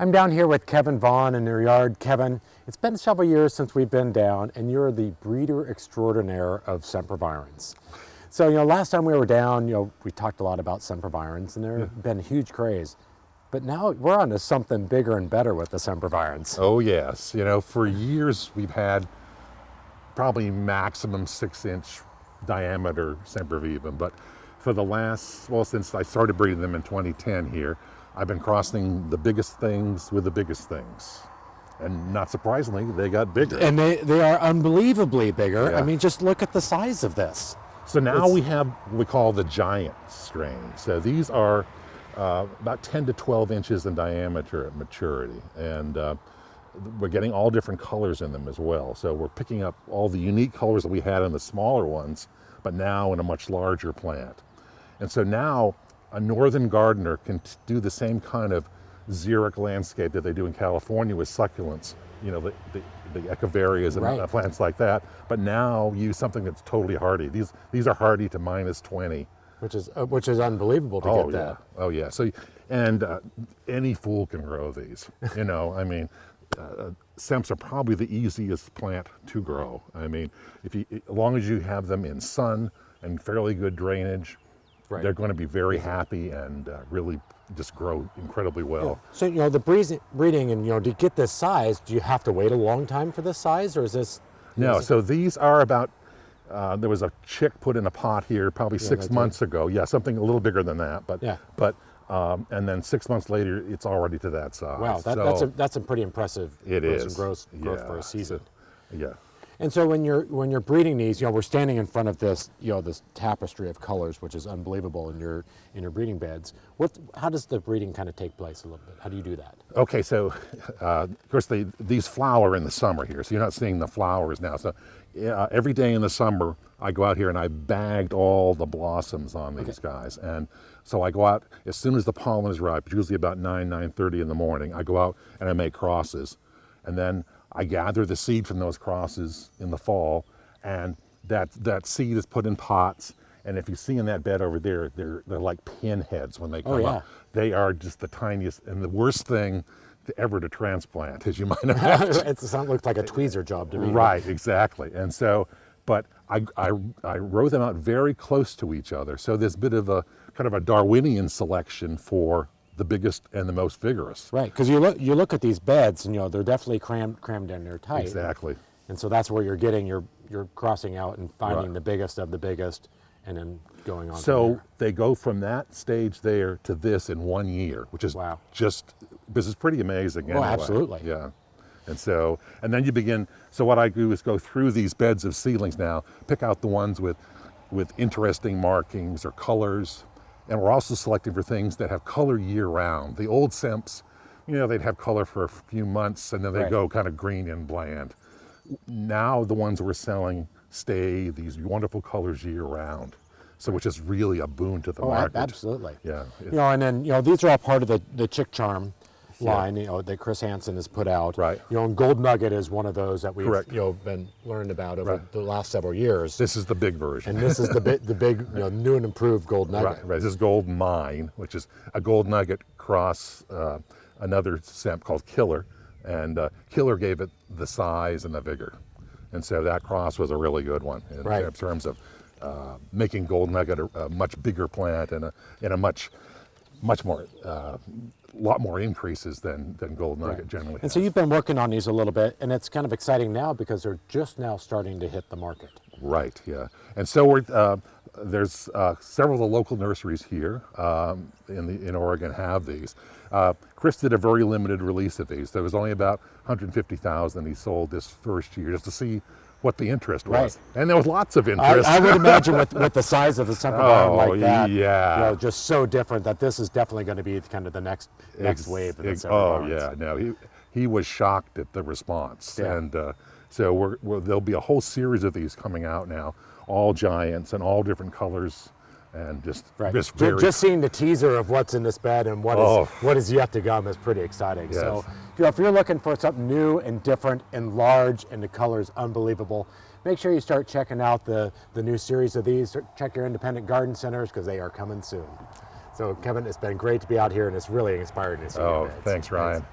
I'm down here with Kevin Vaughn in your yard. Kevin, it's been several years since we've been down, and you're the breeder extraordinaire of Sempervivums. So, last time we were down, we talked a lot about Sempervivums, and there have been huge craze. But now we're on to something bigger and better with the Sempervivums. Oh yes, for years we've had probably maximum 6-inch diameter Sempervivum, but for the last, since I started breeding them in 2010 here, I've been crossing the biggest things with the biggest things. And not surprisingly, they got bigger. And they are unbelievably bigger. Yeah. I mean, just look at the size of this. So now we have what we call the giant strain. So these are about 10 to 12 inches in diameter at maturity. And we're getting all different colors in them as well. So we're picking up all the unique colors that we had in the smaller ones, but now in a much larger plant. And so now a northern gardener can do the same kind of xeric landscape that they do in California with succulents, the echiverias and plants like that, but now use something that's totally hardy. These are hardy to -20. Which is unbelievable to get that. Oh yeah. So, and any fool can grow these. I mean, Semps are probably the easiest plant to grow. I mean, as long as you have them in sun and fairly good drainage, they're going to be very happy and really just grow incredibly well. Yeah. So the breeding and to get this size, do you have to wait a long time for this size, or is this? No. So these are about. There was a chick put in a pot here probably 6 months ago. Yeah, something a little bigger than that. But and then 6 months later, it's already to that size. Wow, that's a pretty impressive. It is growth for a season. Yeah. And so when you're breeding these, we're standing in front of this this tapestry of colors, which is unbelievable in your breeding beds. How does the breeding kind of take place a little bit? How do you do that? Okay, so of course these flower in the summer here, so you're not seeing the flowers now. So every day in the summer, I go out here and I bagged all the blossoms on these guys, and so I go out as soon as the pollen is ripe, usually about 9:30 in the morning. I go out and I make crosses, and then I gather the seed from those crosses in the fall, and that seed is put in pots. And if you see in that bed over there, they're like pinheads when they come up. They are just the tiniest and the worst thing to transplant, as you might imagine. It looks like a tweezer job to me. Right, exactly. And so, but I row them out very close to each other. So there's a bit of a kind of a Darwinian selection for the biggest and the most vigorous. Right, because you look at these beds and they're definitely crammed in there tight. Exactly. And so that's where you're crossing out and finding the biggest of the biggest, and then going on. So they go from that stage there to this in 1 year, which is this is pretty amazing. Anyway. Oh, absolutely. Yeah. And then you begin. So what I do is go through these beds of seedlings now, pick out the ones with interesting markings or colors. And we're also selecting for things that have color year-round. The old Semps, they'd have color for a few months and then they go kind of green and bland. Now the ones we're selling stay these wonderful colors year-round, so which is really a boon to the market. Absolutely. Yeah. And then these are all part of the Chick Charm line, that Chris Hansen has put out. Right. And Gold Nugget is one of those that we've been learned about over the last several years. This is the big version. And this is the big new and improved Gold Nugget. Right. This is Gold Mine, which is a Gold Nugget cross another Semp called Killer, and Killer gave it the size and the vigor, and so that cross was a really good one in terms of making Gold Nugget a much bigger plant and a much more lot more increases than Gold Nugget generally has. And so you've been working on these a little bit, and it's kind of exciting now because they're just now starting to hit the market. Right, yeah. And so there's several of the local nurseries here in Oregon have these. Chris did a very limited release of these. There was only about 150,000 he sold this first year just to see what the interest was. And there was lots of interest. I would imagine with the size of the Sempervivum like that, yeah. Just so different that this is definitely going to be kind of the next wave of the Sempervivums. Oh yeah, no, he was shocked at the response. Yeah. And so there'll be a whole series of these coming out now, all giants and all different colors. And just seeing the teaser of what's in this bed and what is yet to come is pretty exciting. Yes. So if you're looking for something new and different and large and the color's unbelievable, make sure you start checking out the new series of these. Check your independent garden centers because they are coming soon. So Kevin, it's been great to be out here, and it's really inspiring to see you. Oh, thanks, Ryan.